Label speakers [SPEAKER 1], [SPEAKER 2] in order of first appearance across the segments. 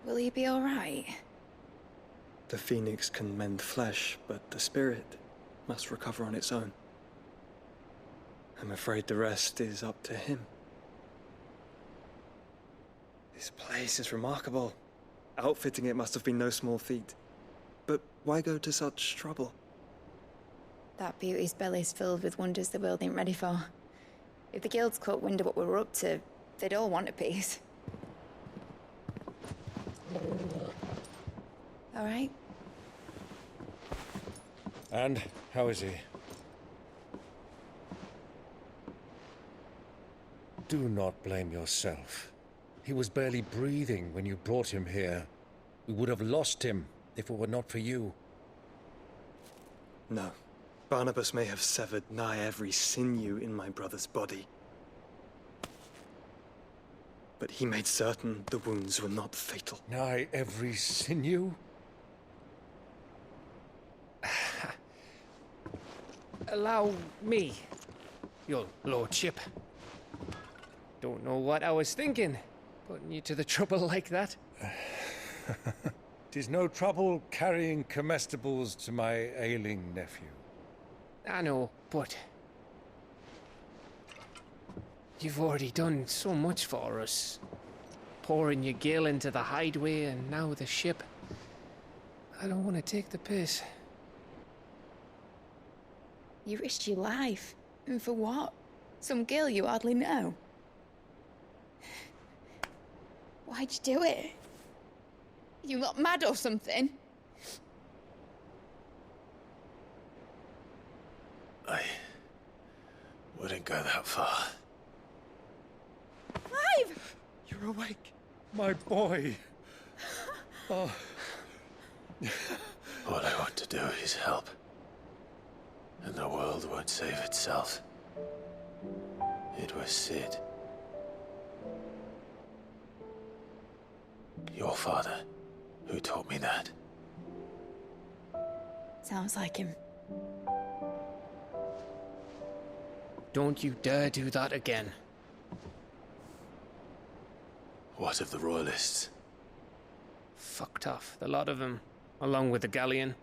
[SPEAKER 1] Will he be all right?
[SPEAKER 2] The phoenix can mend flesh, but the spirit must recover on its own. I'm afraid the rest is up to him. This place is remarkable. Outfitting it must have been no small feat. But why go to such trouble?
[SPEAKER 1] That beauty's belly's filled with wonders the world ain't ready for. If the guilds caught wind of what we were up to, they'd all want a piece. All right?
[SPEAKER 3] And how is he? Do not blame yourself. He was barely breathing when you brought him here. We would have lost him if it were not for you.
[SPEAKER 2] No. Barnabas may have severed nigh every sinew in my brother's body. But he made certain the wounds were not fatal.
[SPEAKER 3] Nigh every sinew?
[SPEAKER 4] Allow me, your lordship. Don't know what I was thinking, putting you to the trouble like that.
[SPEAKER 3] 'Tis no trouble carrying comestibles to my ailing nephew.
[SPEAKER 4] I know, but you've already done so much for us. Pouring your gil into the hideaway and now the ship. I don't want to take the piss.
[SPEAKER 1] You risked your life. And for what? Some girl you hardly know. Why'd you do it? You not mad or something?
[SPEAKER 5] I wouldn't go that far.
[SPEAKER 1] Clive!
[SPEAKER 3] You're awake, my boy. Oh.
[SPEAKER 5] All I want to do is help. And the world won't save itself. It was Sid. Your father, who taught me that.
[SPEAKER 1] Sounds like him.
[SPEAKER 4] Don't you dare do that again.
[SPEAKER 5] What of the Royalists?
[SPEAKER 4] Fucked off, the lot of them, along with the galleon.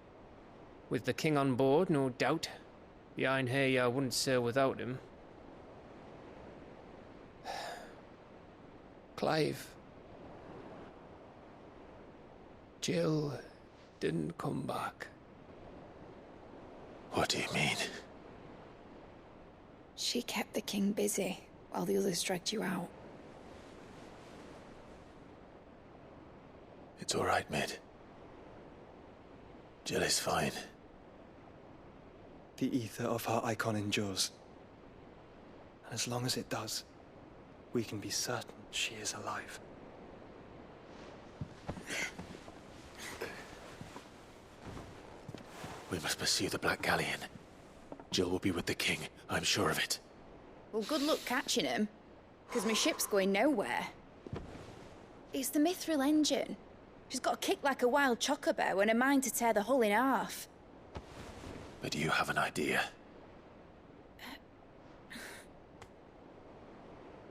[SPEAKER 4] With the king on board, no doubt. Behind here, I wouldn't sail without him. Clive. Jill didn't come back.
[SPEAKER 5] What do you mean?
[SPEAKER 1] She kept the king busy while the others dragged you out.
[SPEAKER 5] It's all right, Mid. Jill is fine.
[SPEAKER 2] The ether of her icon endures. And as long as it does, we can be certain she is alive.
[SPEAKER 5] We must pursue the Black Galleon. Jill will be with the king, I'm sure of it.
[SPEAKER 1] Well, good luck catching him, because my ship's going nowhere. It's the Mithril engine. She's got a kick like a wild chocobo and a mind to tear the hull in half.
[SPEAKER 5] But you have an idea.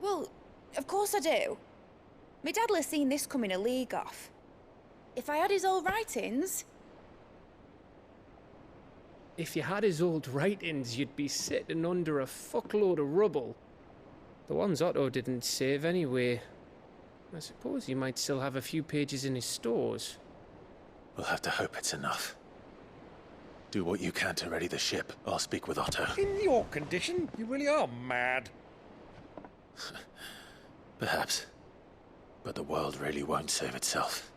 [SPEAKER 1] Well, of course I do. My dad'll have seen this coming a league off. If I had his old writings...
[SPEAKER 4] If you had his old writings, you'd be sitting under a fuckload of rubble. The ones Otto didn't save anyway. I suppose he might still have a few pages in his stores.
[SPEAKER 5] We'll have to hope it's enough. Do what you can to ready the ship. I'll speak with Otto.
[SPEAKER 3] In your condition, you really are mad.
[SPEAKER 5] Perhaps. But the world really won't save itself.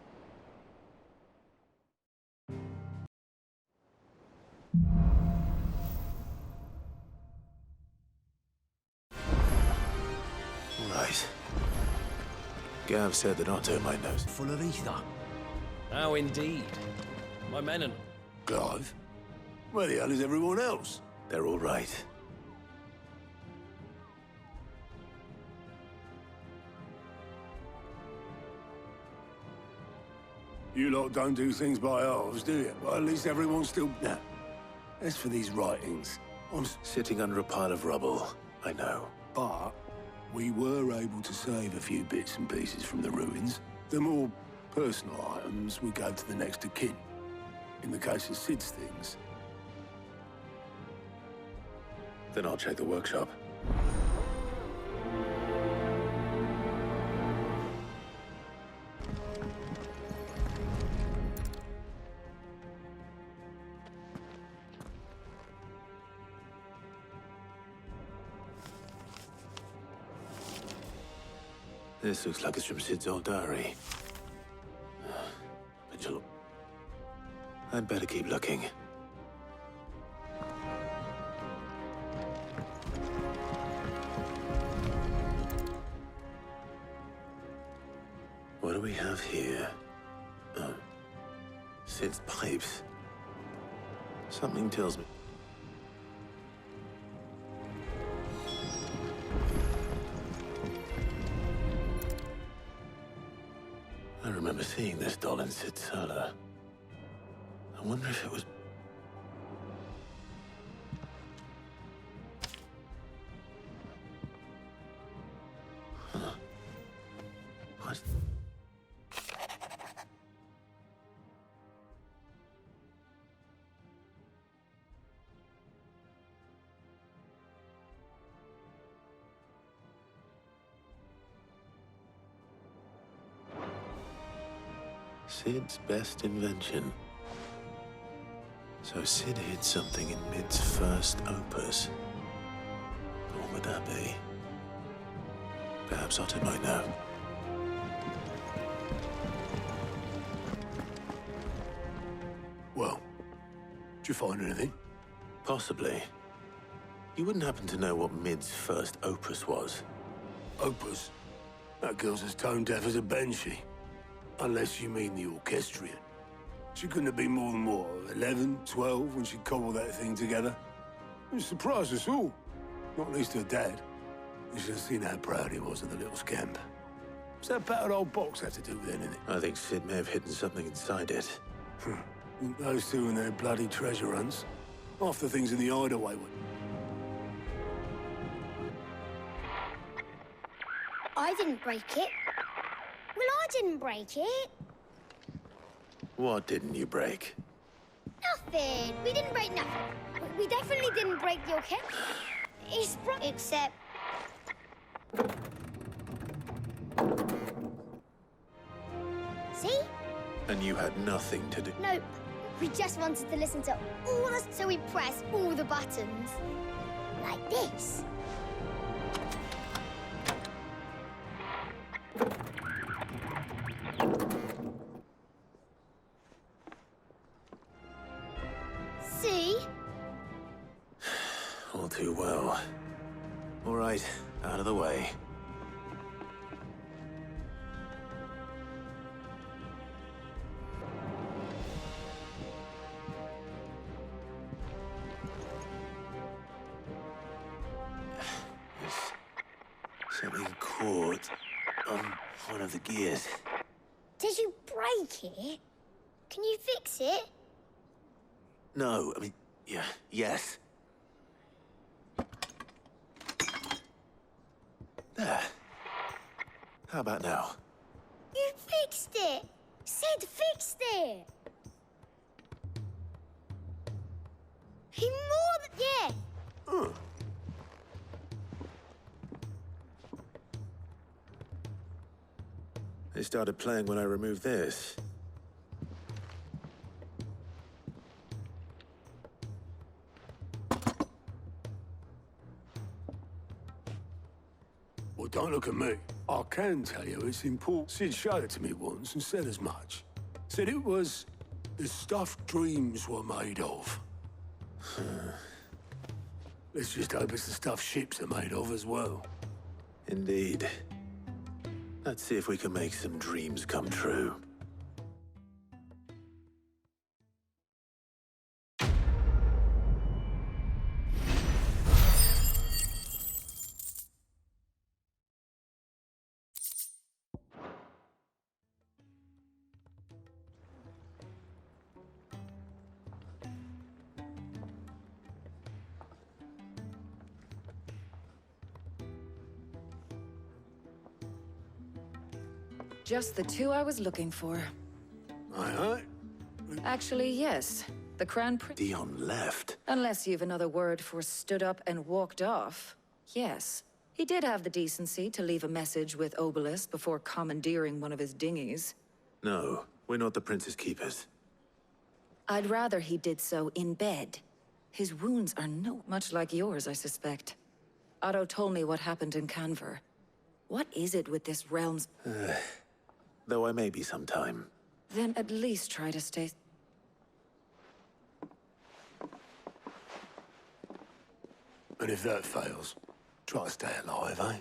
[SPEAKER 5] Right. Gav said that Otto might know.
[SPEAKER 6] Full of ether.
[SPEAKER 7] Oh, indeed. My men and...
[SPEAKER 6] Clive? Where the hell is everyone else?
[SPEAKER 5] They're all right.
[SPEAKER 6] You lot don't do things by halves, do you? Well, at least everyone's still... Nah. As for these writings, I'm...
[SPEAKER 5] Sitting under a pile of rubble, I know.
[SPEAKER 6] But we were able to save a few bits and pieces from the ruins. The more Personal items, we go to the next of kin. In the case of Sid's things,
[SPEAKER 5] Then I'll check the workshop. This looks like it's from Sid's old diary. Vigil. I'd better keep looking. What do we have here? Oh. Sid's pipes. Something tells me... I remember seeing this doll in Sid's cellar. I wonder if it was... Huh. What? Sid's best invention. So Sid hid something in Mid's first opus. What would that be? Perhaps Otter might know.
[SPEAKER 6] well, did you find anything?
[SPEAKER 5] Possibly. You wouldn't happen to know what Mid's first opus was?
[SPEAKER 6] Opus? That girl's as tone deaf as a banshee. Unless you mean the orchestrion. She couldn't have been more than, what, 11, 12 when she cobbled that thing together? It surprised us all. Not least her dad. You should have seen how proud he was of the little scamp. What's that battered old box have to do with anything?
[SPEAKER 5] I think Sid may have hidden something inside it.
[SPEAKER 6] Those two and their bloody treasure hunts. Half the things in the hideaway would...
[SPEAKER 8] I didn't break it. Well, I didn't break it.
[SPEAKER 5] What didn't you break?
[SPEAKER 8] Nothing. We didn't break nothing. We definitely didn't break the orchid. It's except... See?
[SPEAKER 5] And you had nothing to do...
[SPEAKER 8] Nope. We just wanted to listen to all the... So we pressed all the buttons. Like this. See?
[SPEAKER 5] All too well. All right, out of the way. There's something caught on one of the gears.
[SPEAKER 8] Did you break it? Can you fix it?
[SPEAKER 5] No, I mean, yeah, yes. There. How about now?
[SPEAKER 8] You fixed it! Sid fixed it! He more than... Yeah!
[SPEAKER 5] They started playing when I removed this.
[SPEAKER 6] Well, don't look at me. I can tell you it's important. Sid showed it to me once and said as much. Said it was the stuff dreams were made of. Let's just hope it's the stuff ships are made of as well.
[SPEAKER 5] Indeed. Let's see if we can make some dreams come true.
[SPEAKER 9] Just the two I was looking for.
[SPEAKER 6] Aye.
[SPEAKER 9] Actually, yes. The Crown Prince.
[SPEAKER 5] Dion left.
[SPEAKER 9] Unless you've another word for stood up and walked off. Yes. He did have the decency to leave a message with Obelisk before commandeering one of his dinghies.
[SPEAKER 5] No, we're not the Prince's keepers.
[SPEAKER 9] I'd rather he did so in bed. His wounds are much like yours, I suspect. Otto told me what happened in Canver. What is it with this realm's...
[SPEAKER 5] Though I may be sometime.
[SPEAKER 9] Then at least try to stay...
[SPEAKER 6] And if that fails, try to stay alive, eh?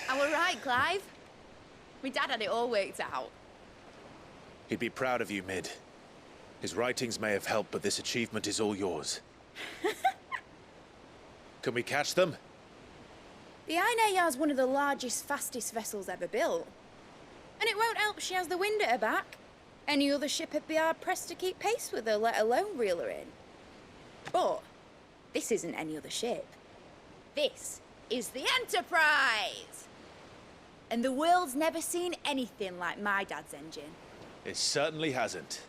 [SPEAKER 1] I were right, Clive. My dad had it all worked out.
[SPEAKER 3] He'd be proud of you, Mid. His writings may have helped, but this achievement is all yours. Can we catch them?
[SPEAKER 1] The Ainayar's one of the largest, fastest vessels ever built. And it won't help she has the wind at her back. Any other ship would be hard-pressed to keep pace with her, let alone reel her in. But this isn't any other ship. This is the Enterprise! And the world's never seen anything like my dad's engine.
[SPEAKER 3] It certainly hasn't.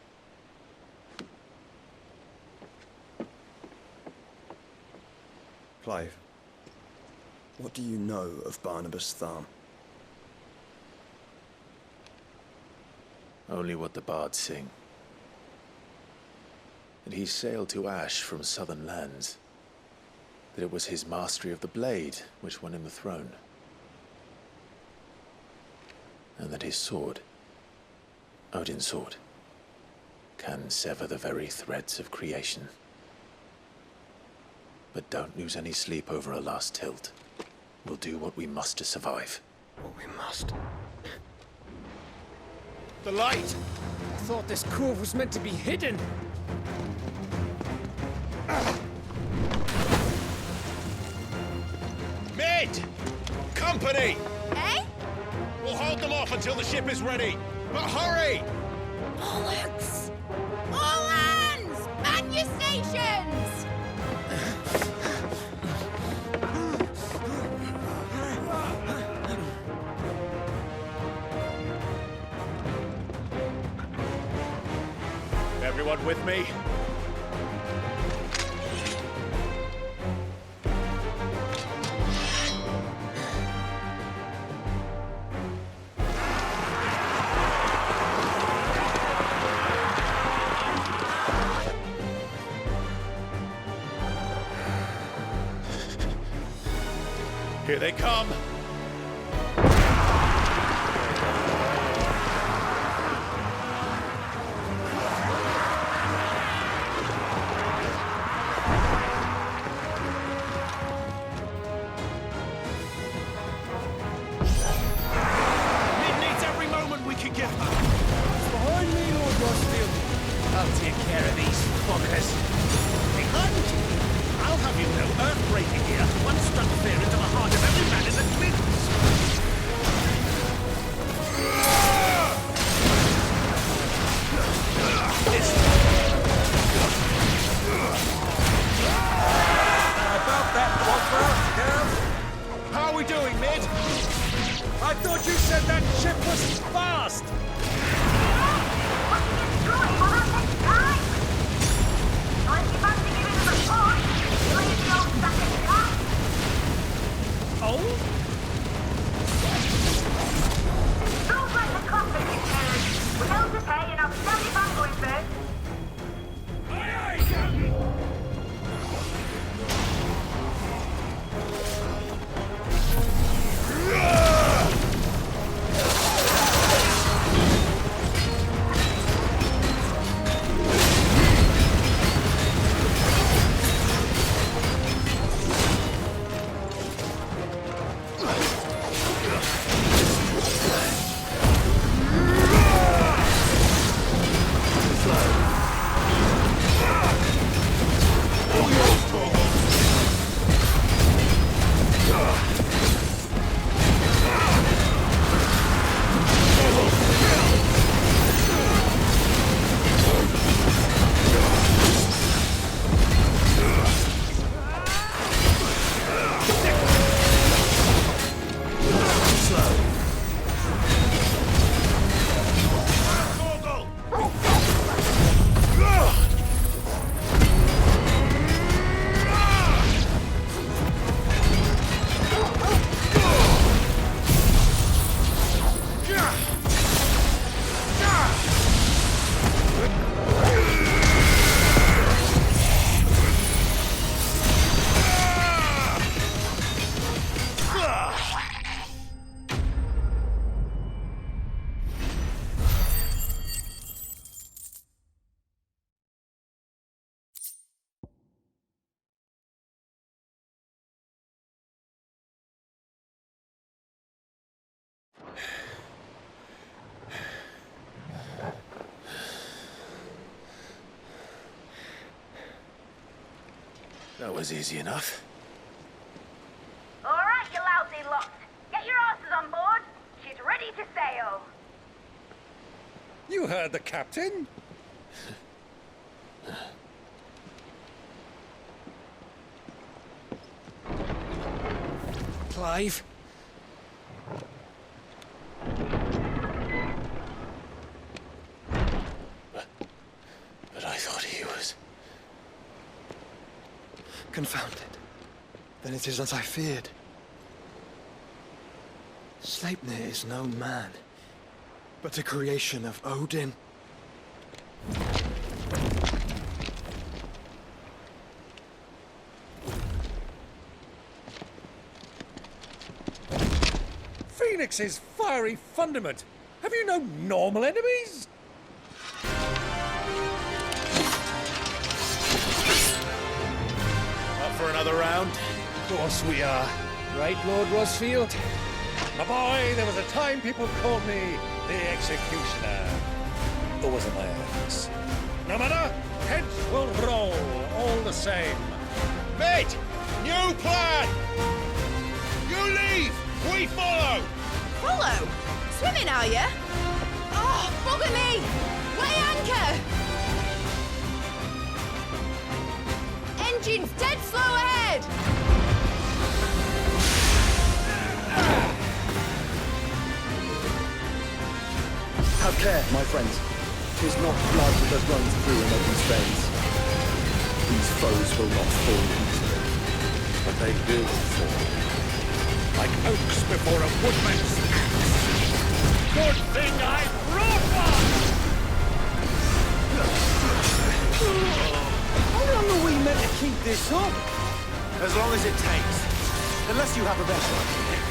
[SPEAKER 2] Clive, what do you know of Barnabas Tharm?
[SPEAKER 5] Only what the bards sing. That he sailed to Ash from southern lands. That it was his mastery of the blade which won him the throne. And that his sword, Odin's sword, can sever the very threads of creation. But don't lose any sleep over a last tilt. We'll do what we must to survive.
[SPEAKER 2] What we must.
[SPEAKER 4] The light! I thought this cove was meant to be hidden.
[SPEAKER 3] Mid! Company!
[SPEAKER 1] Eh?
[SPEAKER 3] We'll hold them off until the ship is ready. But hurry!
[SPEAKER 1] Bollocks! All hands! Man your stations!
[SPEAKER 3] Everyone with me? Here they come!
[SPEAKER 7] I'll take care of these fuckers. Behind you! I'll have you know, earth-breaking here. One struck fear into the heart of every man in the twins.
[SPEAKER 10] About that one for us, girls.
[SPEAKER 3] How are we doing, Mid?
[SPEAKER 10] I thought you said that ship was fast.
[SPEAKER 7] Oh?
[SPEAKER 11] Don't let the coffin get carried. We're held to pay and I'll stand it back going first.
[SPEAKER 5] was easy enough.
[SPEAKER 11] All right, you lousy lot. Get your asses on board. She's ready to sail.
[SPEAKER 3] You heard the captain.
[SPEAKER 10] Clive?
[SPEAKER 5] But I thought he was...
[SPEAKER 2] Confounded. Then it is as I feared. Sleipnir is no man, but a creation of Odin.
[SPEAKER 3] Phoenix's fiery fundament. Have you no normal enemies?
[SPEAKER 5] Up for another round?
[SPEAKER 4] Of course we are. Right, Lord Rosfield?
[SPEAKER 3] My boy, there was a time people called me the Executioner. Or was it my axe? No matter, heads will roll all the same.
[SPEAKER 10] Mate! New plan! You leave! We follow!
[SPEAKER 1] Follow? Swimming, are you? Oh, bugger me! Weigh anchor! Engine's dead slow ahead!
[SPEAKER 12] Have care, my friends. 'Tis not blood that runs through an open's veins. These foes will not fall easily.
[SPEAKER 3] But they will fall. Like oaks before a woodman's axe. Good thing I brought one!
[SPEAKER 10] How long are we meant to keep this up?
[SPEAKER 12] As long as it takes. Unless you have a better idea.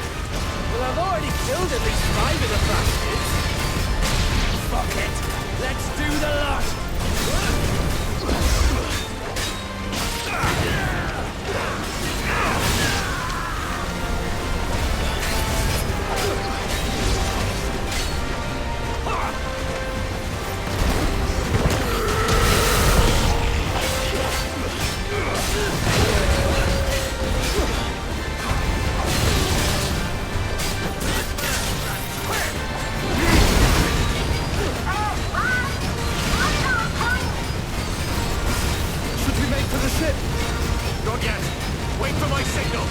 [SPEAKER 10] Well, I've already killed at least 5 of the bastards. Fuck it. Let's do the lot.
[SPEAKER 7] Not yet. Wait for my signal.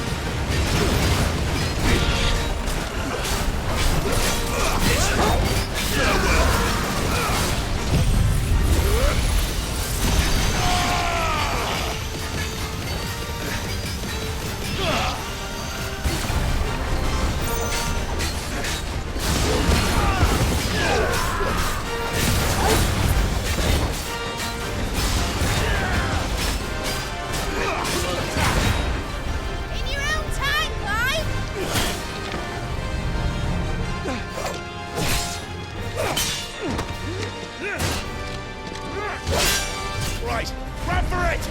[SPEAKER 10] Right, grab for it!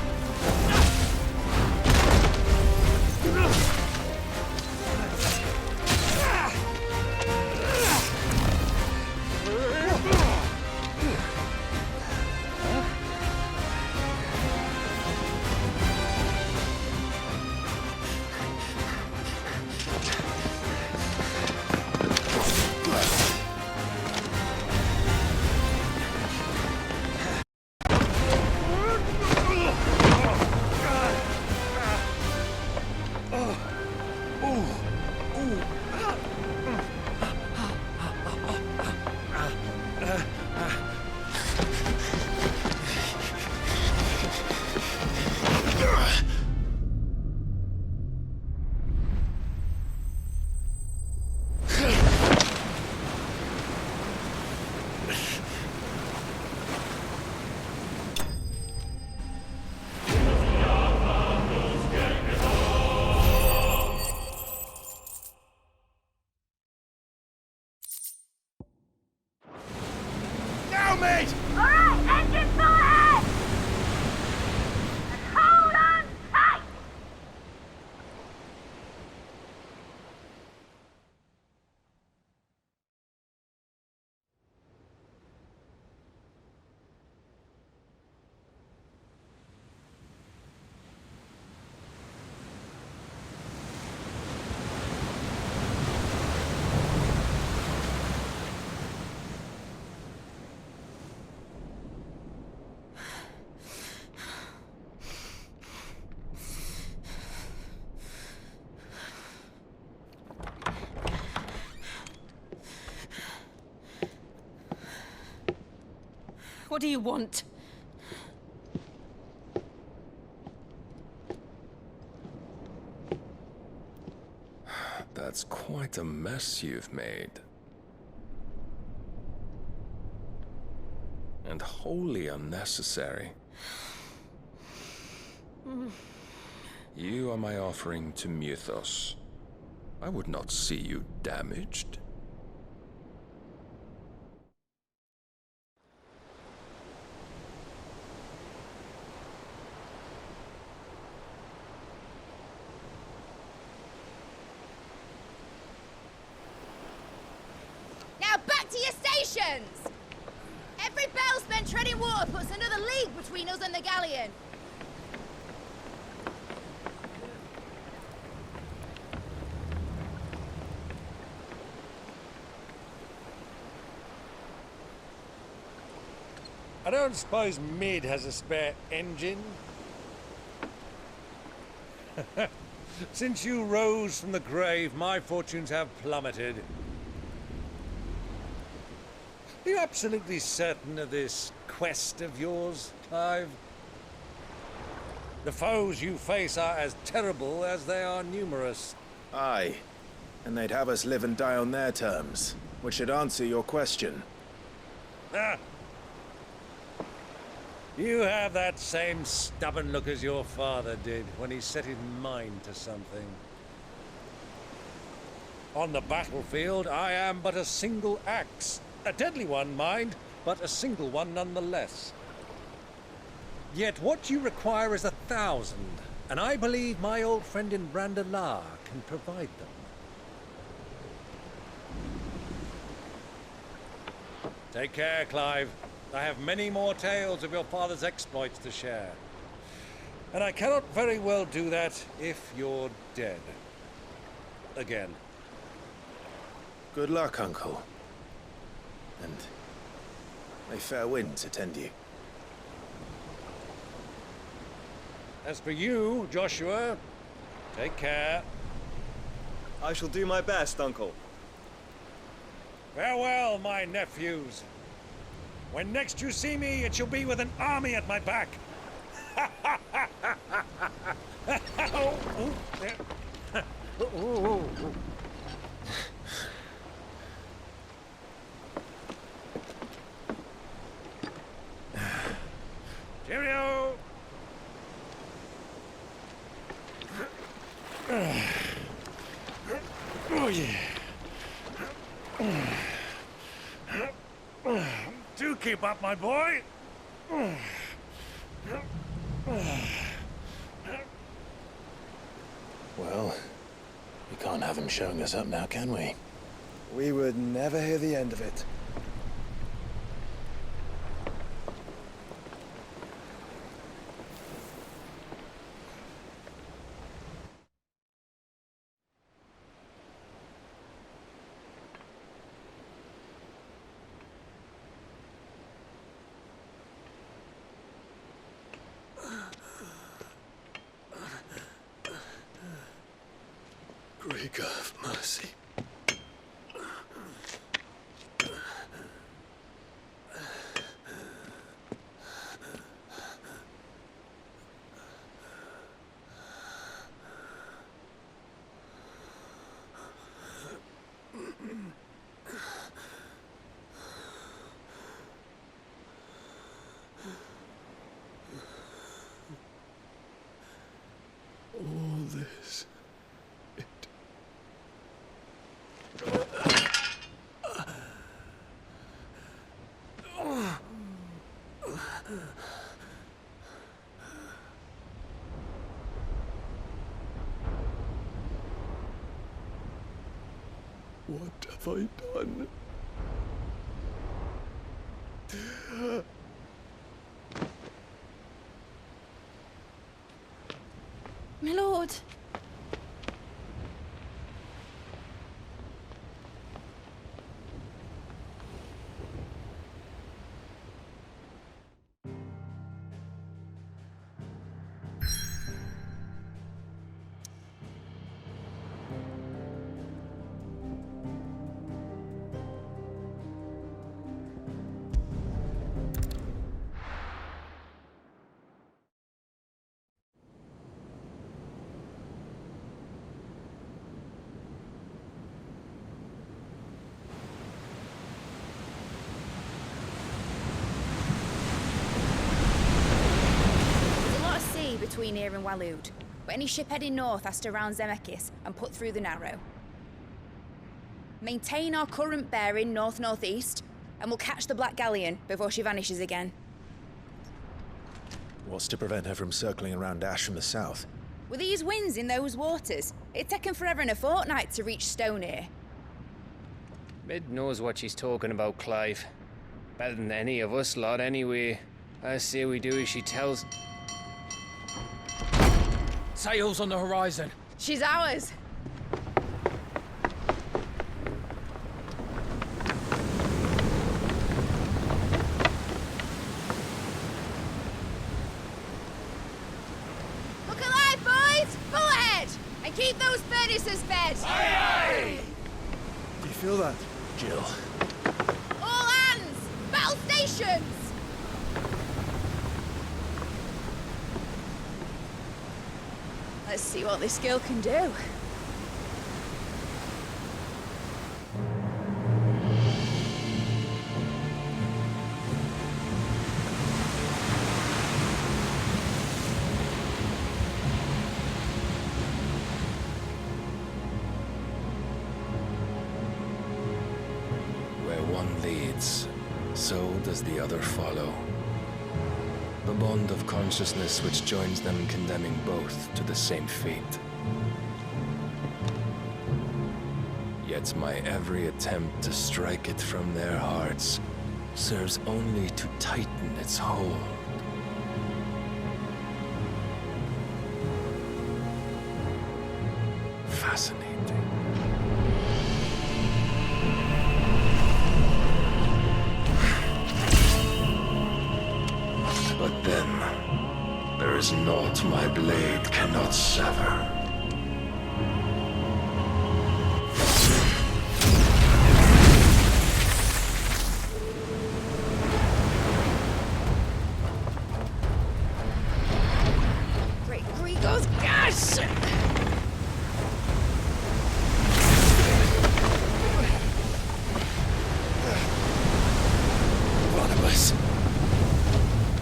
[SPEAKER 10] Mate!
[SPEAKER 11] All right, engine full ahead! And hold on tight!
[SPEAKER 13] What do you want?
[SPEAKER 14] That's quite a mess you've made. And wholly unnecessary. You are my offering to Mythos. I would not see you damaged.
[SPEAKER 1] Now back to your stations! Every bell spent treading water puts another league between us and the galleon.
[SPEAKER 3] I don't suppose Mid has a spare engine? Since you rose from the grave, my fortunes have plummeted. Are you absolutely certain of this quest of yours, Clive? The foes you face are as terrible as they are numerous.
[SPEAKER 15] Aye, and they'd have us live and die on their terms, which should answer your question.
[SPEAKER 3] Ah! You have that same stubborn look as your father did when he set his mind to something. On the battlefield, I am but a single axe. A deadly one, mind, but a single one nonetheless. Yet what you require is 1,000, and I believe my old friend in Brandalar can provide them. Take care, Clive. I have many more tales of your father's exploits to share. And I cannot very well do that if you're dead. Again.
[SPEAKER 15] Good luck, Uncle. And may fair winds attend you.
[SPEAKER 3] As for you, Joshua, take care.
[SPEAKER 2] I shall do my best, Uncle.
[SPEAKER 3] Farewell, my nephews. When next you see me, it shall be with an army at my back. Cheerio! Oh, yeah. Do keep up, my boy.
[SPEAKER 15] Well, we can't have him showing us up now, can we?
[SPEAKER 2] We would never hear the end of it.
[SPEAKER 6] Great God of mercy. All this. What have I done?
[SPEAKER 13] My lord.
[SPEAKER 1] between here and Waloed, but any ship heading north has to round Zemeckis and put through the Narrow. Maintain our current bearing north-northeast, and we'll catch the Black Galleon before she vanishes again.
[SPEAKER 15] What's to prevent her from circling around Ash from the south?
[SPEAKER 1] With these winds in those waters, it'd taken forever and a fortnight to reach Stonehenge.
[SPEAKER 4] Mid knows what she's talking about, Clive. Better than any of us lot, anyway. I say we do as she tells.
[SPEAKER 10] Sails on the horizon.
[SPEAKER 1] She's ours. Look alive, boys! Full ahead! And keep those furnaces fed!
[SPEAKER 10] Aye, aye!
[SPEAKER 12] Do you feel that?
[SPEAKER 15] Jill.
[SPEAKER 1] All hands! Battle stations! Let's see what this girl can do.
[SPEAKER 14] Where one leads, so does the other follow. The bond of consciousness which joins them condemning both to the same fate. Yet my every attempt to strike it from their hearts serves only to tighten its hold. Fascinating. But then, there is naught my blade cannot sever.
[SPEAKER 1] Great Grigos, gosh!
[SPEAKER 10] Barnabas.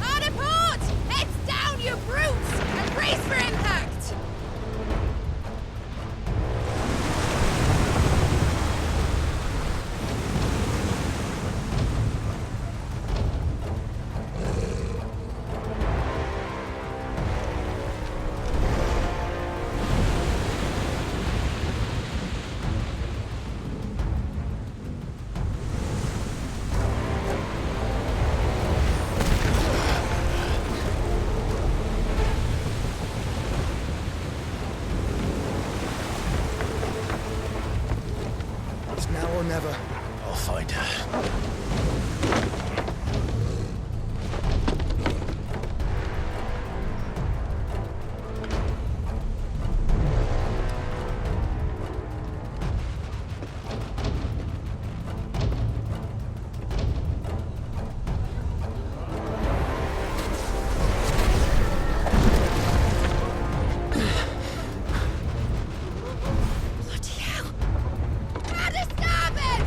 [SPEAKER 1] Hard a port! Heads down, you brutes! And brace for impact!
[SPEAKER 12] It's now or never.
[SPEAKER 15] I'll find her.
[SPEAKER 1] Bloody hell! Hard a starboard!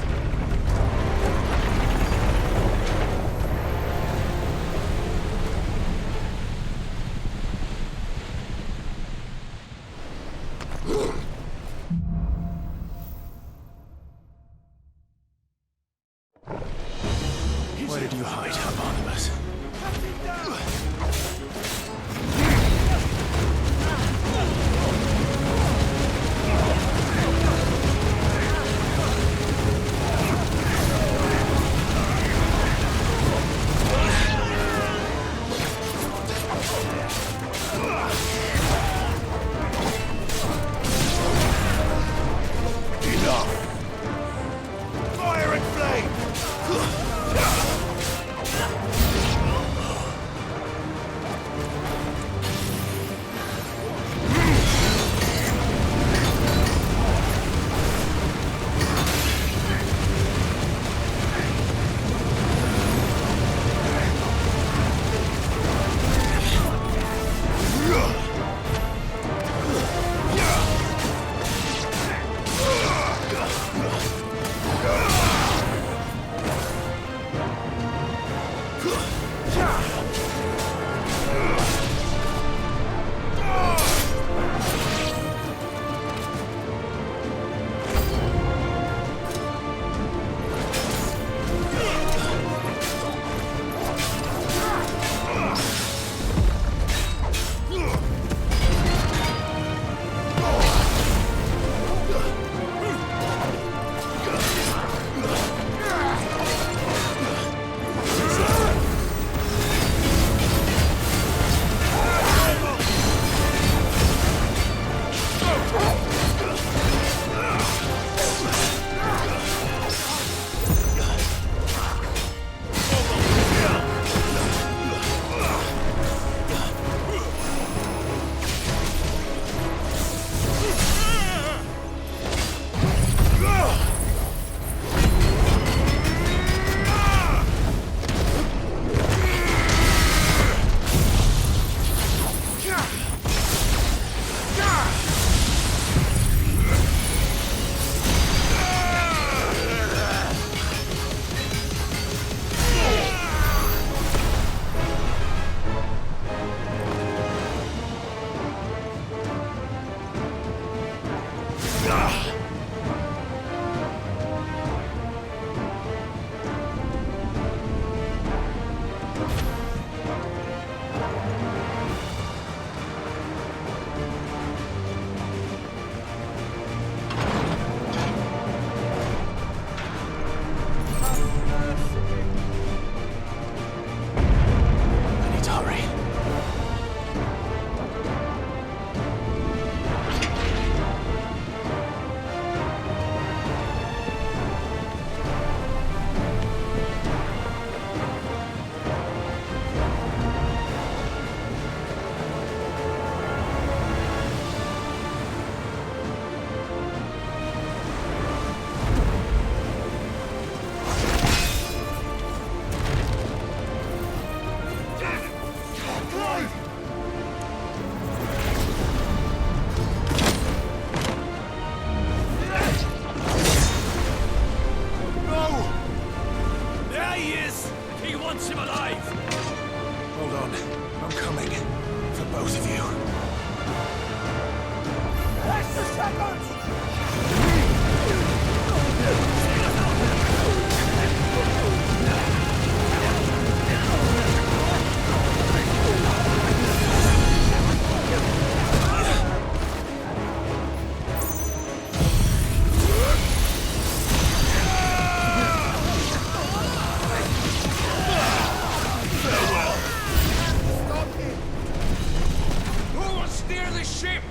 [SPEAKER 7] Steer the ship!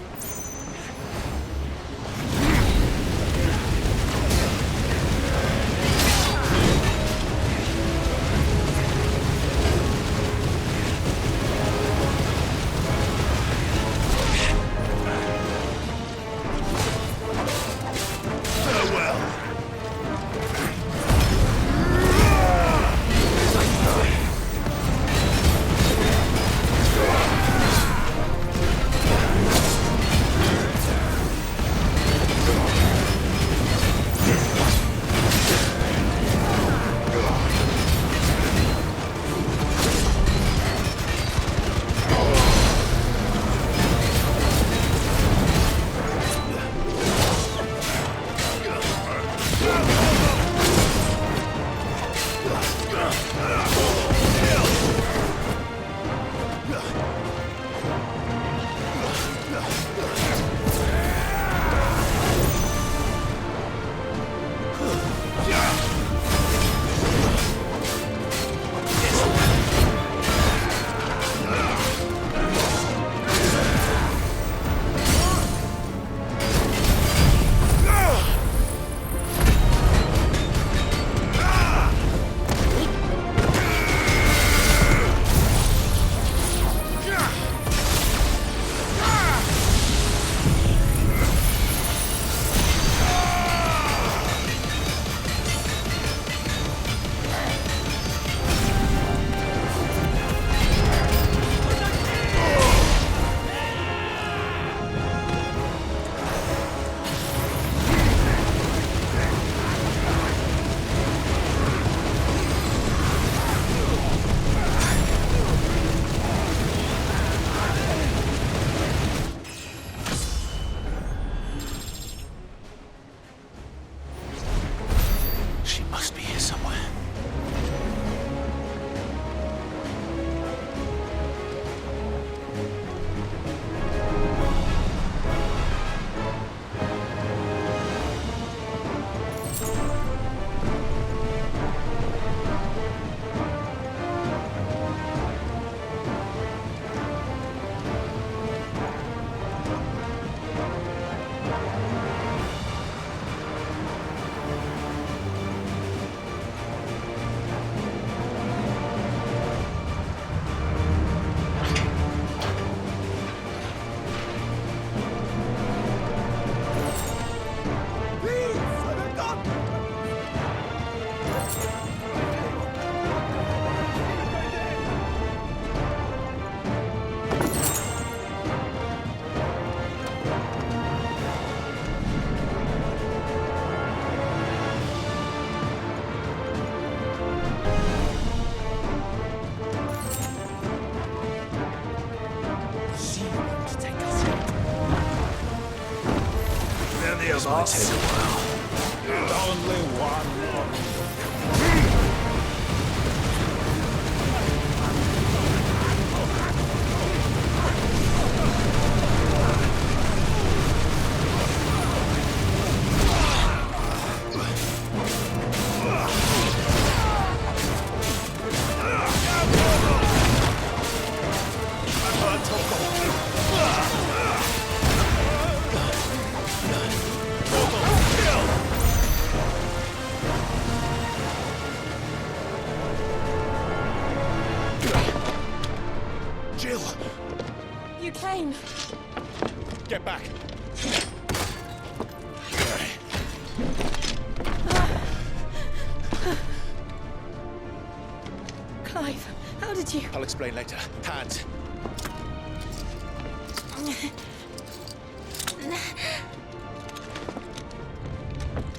[SPEAKER 5] worthy of us. This might take a while.
[SPEAKER 7] And only one.
[SPEAKER 13] You came.
[SPEAKER 7] Get back.
[SPEAKER 13] Clive, how did you...
[SPEAKER 7] I'll explain later. Hands.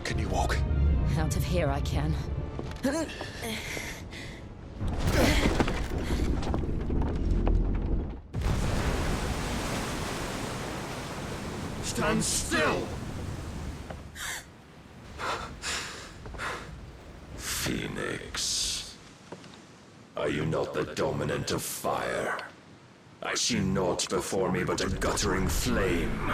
[SPEAKER 7] Can you walk?
[SPEAKER 13] Out of here I can.
[SPEAKER 7] Stand still!
[SPEAKER 14] Phoenix. Are you not the dominant of fire? I see naught before me but a guttering flame.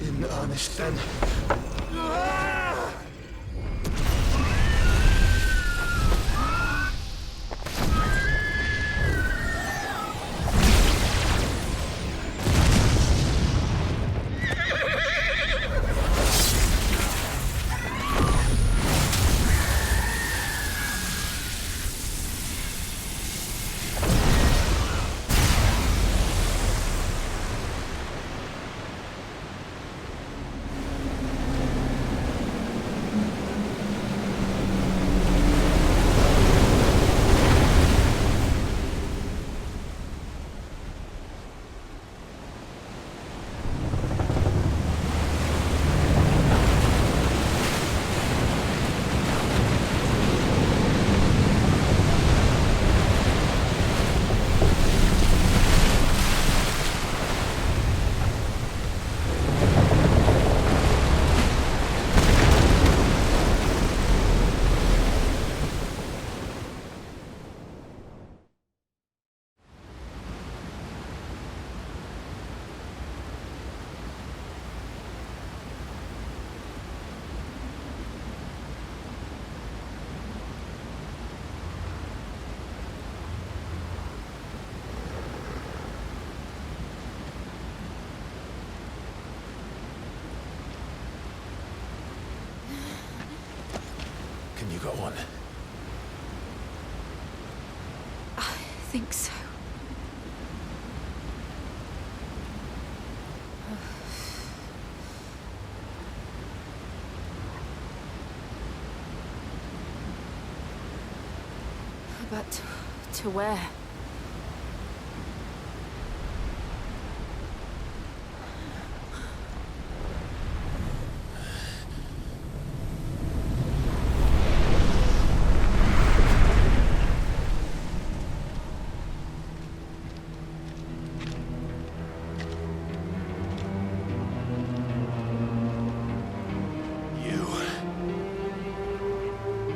[SPEAKER 12] In earnest, then.
[SPEAKER 7] Can you go on?
[SPEAKER 13] I think so. But to where?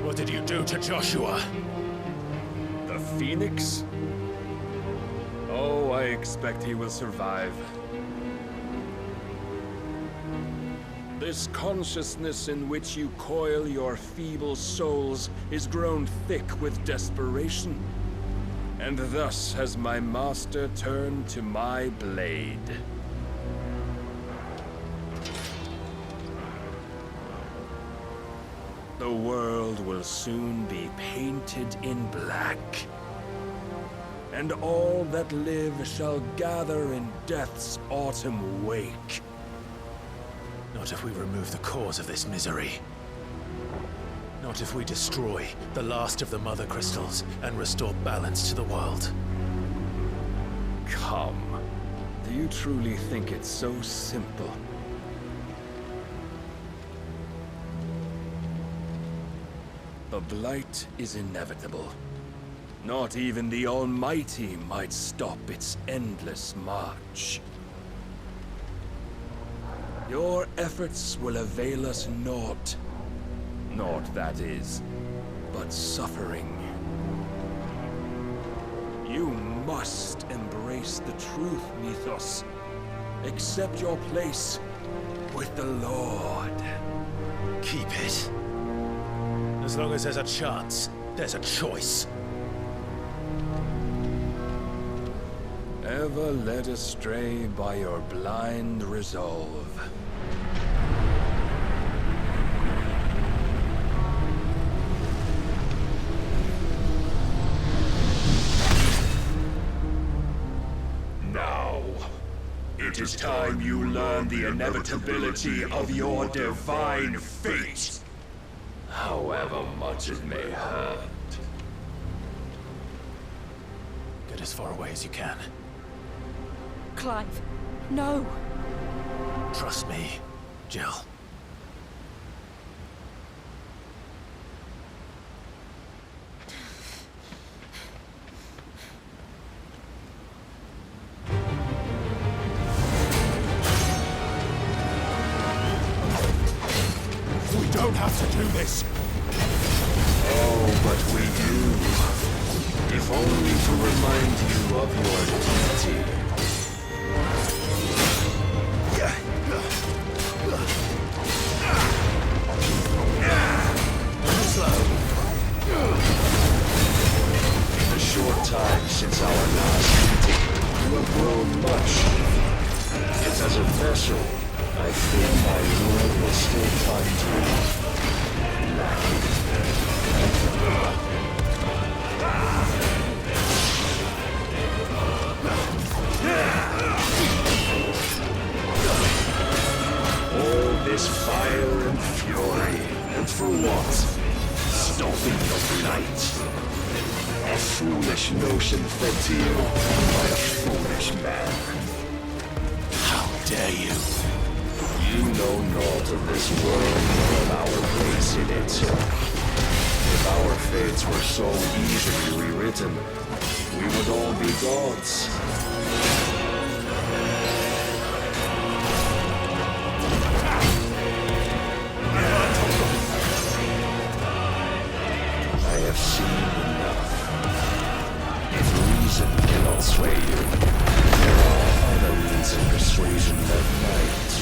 [SPEAKER 7] What did you do to Joshua?
[SPEAKER 14] The Phoenix? Oh, I expect he will survive. This consciousness in which you coil your feeble souls is grown thick with desperation. And thus has my master turned to my blade. The world will soon be painted in black. And all that live shall gather in death's autumn wake.
[SPEAKER 7] Not
[SPEAKER 5] Not if we remove the cause of this misery. Not if we destroy the last of the Mother Crystals and restore balance to the world.
[SPEAKER 14] Come. Do you truly think it's so simple? The blight is inevitable. Not even the Almighty might stop its endless march. Your efforts will avail us naught. Naught, that is, but suffering. You must embrace the truth, Mythos. Accept your place with the Lord.
[SPEAKER 5] Keep it. As long as there's a chance, there's a choice.
[SPEAKER 14] Ever led astray by your blind resolve.
[SPEAKER 16] Now, it is time you learn the inevitability of your divine fate, however much it may hurt.
[SPEAKER 5] Get as far away as you can.
[SPEAKER 13] Clive, no!
[SPEAKER 5] Trust me, Jill.
[SPEAKER 16] We don't have to do this. Oh, but we do. If only to remind you of your duty. In the short time since our last meeting, you have grown much. Yet as a vessel, I fear my Lord will still find you lacking. All this fire and fury, and for what? Stopping the blight. A foolish notion fed to you by a foolish man. How dare you? You know naught of this world nor of our place in it. If our fates were so easily rewritten, we would all be gods. I have seen enough. If reason cannot sway you, there are other means of persuasion that might.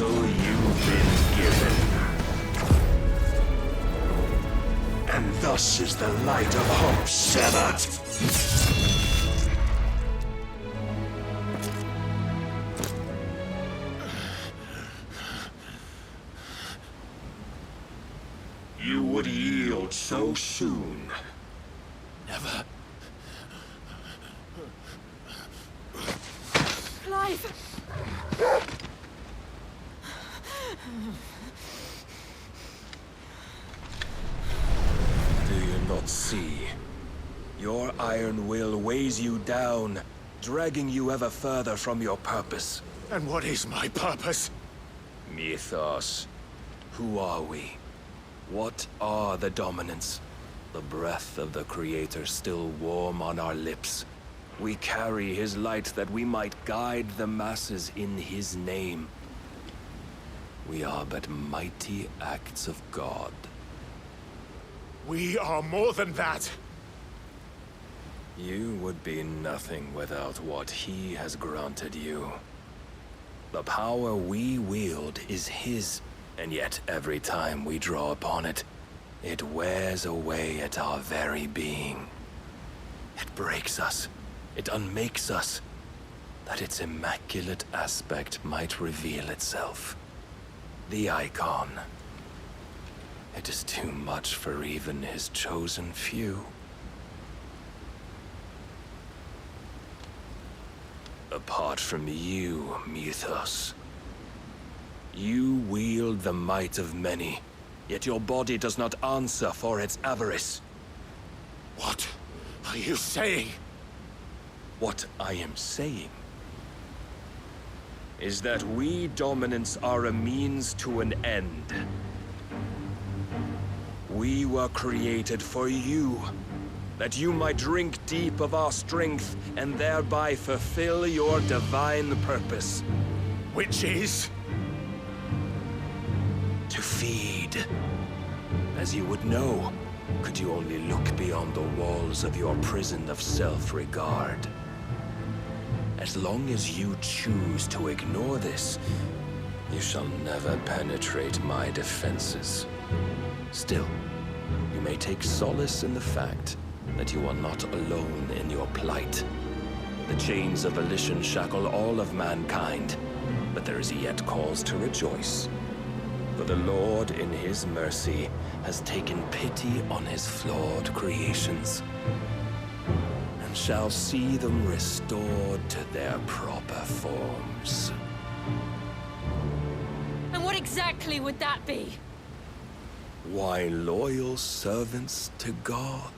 [SPEAKER 16] You've been given. And thus is the light of hope severed. You would yield so soon. Never.
[SPEAKER 13] Clive!
[SPEAKER 14] Do you not see? Your iron will weighs you down, dragging you ever further from your purpose.
[SPEAKER 16] And what is my purpose?
[SPEAKER 14] Mythos. Who are we? What are the dominants? The breath of the Creator still warm on our lips. We carry his light that we might guide the masses in his name.
[SPEAKER 16] we are but mighty acts of God.
[SPEAKER 7] We are more than that.
[SPEAKER 16] You would be nothing without what he has granted you. The power we wield is his, and yet every time we draw upon it, it wears away at our very being. It breaks us. It unmakes us, that its immaculate aspect might reveal itself. The icon. It is too much for even his chosen few. Apart from you, Mythos, you wield the might of many, yet your body does not answer for its avarice.
[SPEAKER 7] What are you saying?
[SPEAKER 16] What I am saying is that we dominants are a means to an end. We were created for you, that you might drink deep of our strength and thereby fulfill your divine purpose.
[SPEAKER 7] Which is?
[SPEAKER 16] To feed. As you would know, could you only look beyond the walls of your prison of self-regard. As long as you choose to ignore this, you shall never penetrate my defenses. Still, you may take solace in the fact that you are not alone in your plight. The chains of volition shackle all of mankind, but there is yet cause to rejoice. For the Lord, in his mercy, has taken pity on his flawed creations, and shall see them restored to their proper forms.
[SPEAKER 13] And what exactly would that be?
[SPEAKER 16] Why, loyal servants to God.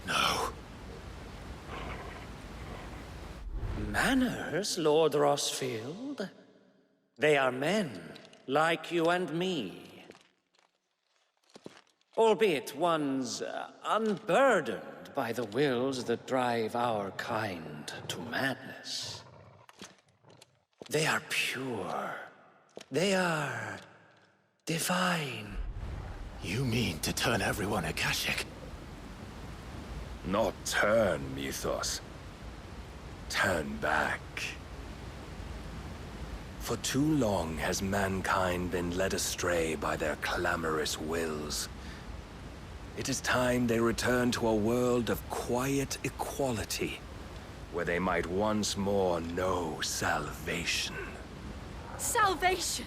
[SPEAKER 7] No.
[SPEAKER 10] Manners, Lord Rossfield? They are men, like you and me. Albeit one's unburdened by the wills that drive our kind to madness. They are pure. They are divine.
[SPEAKER 7] You mean to turn everyone Akashic?
[SPEAKER 16] Not turn, Mythos. Turn back. For too long has mankind been led astray by their clamorous wills. It is time they return to a world of quiet equality, where they might once more know salvation.
[SPEAKER 13] Salvation?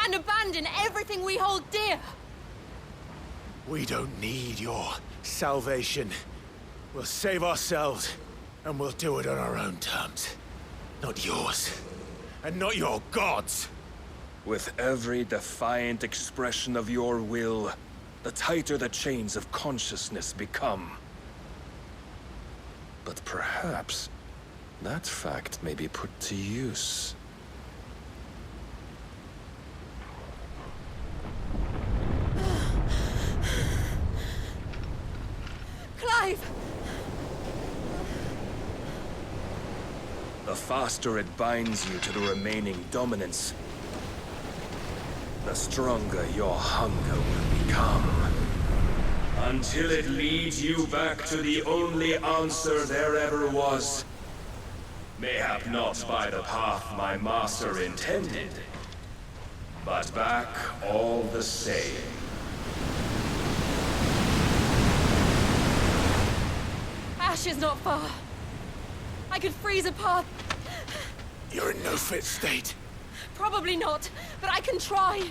[SPEAKER 13] And abandon everything we hold dear?
[SPEAKER 7] We don't need your salvation. We'll save ourselves, and we'll do it on our own terms. Not yours, and not your gods.
[SPEAKER 16] With every defiant expression of your will, the tighter the chains of consciousness become. But perhaps that fact may be put to use.
[SPEAKER 13] Clive!
[SPEAKER 16] The faster it binds you to the remaining dominance, the stronger your hunger will become. Until it leads you back to the only answer there ever was. Mayhap not by the path my master intended, but back all the same.
[SPEAKER 13] Ash is not far. I could freeze a path.
[SPEAKER 7] You're in no fit state.
[SPEAKER 13] Probably not, but I can try.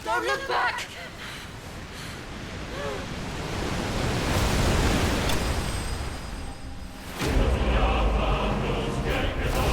[SPEAKER 13] Don't look back!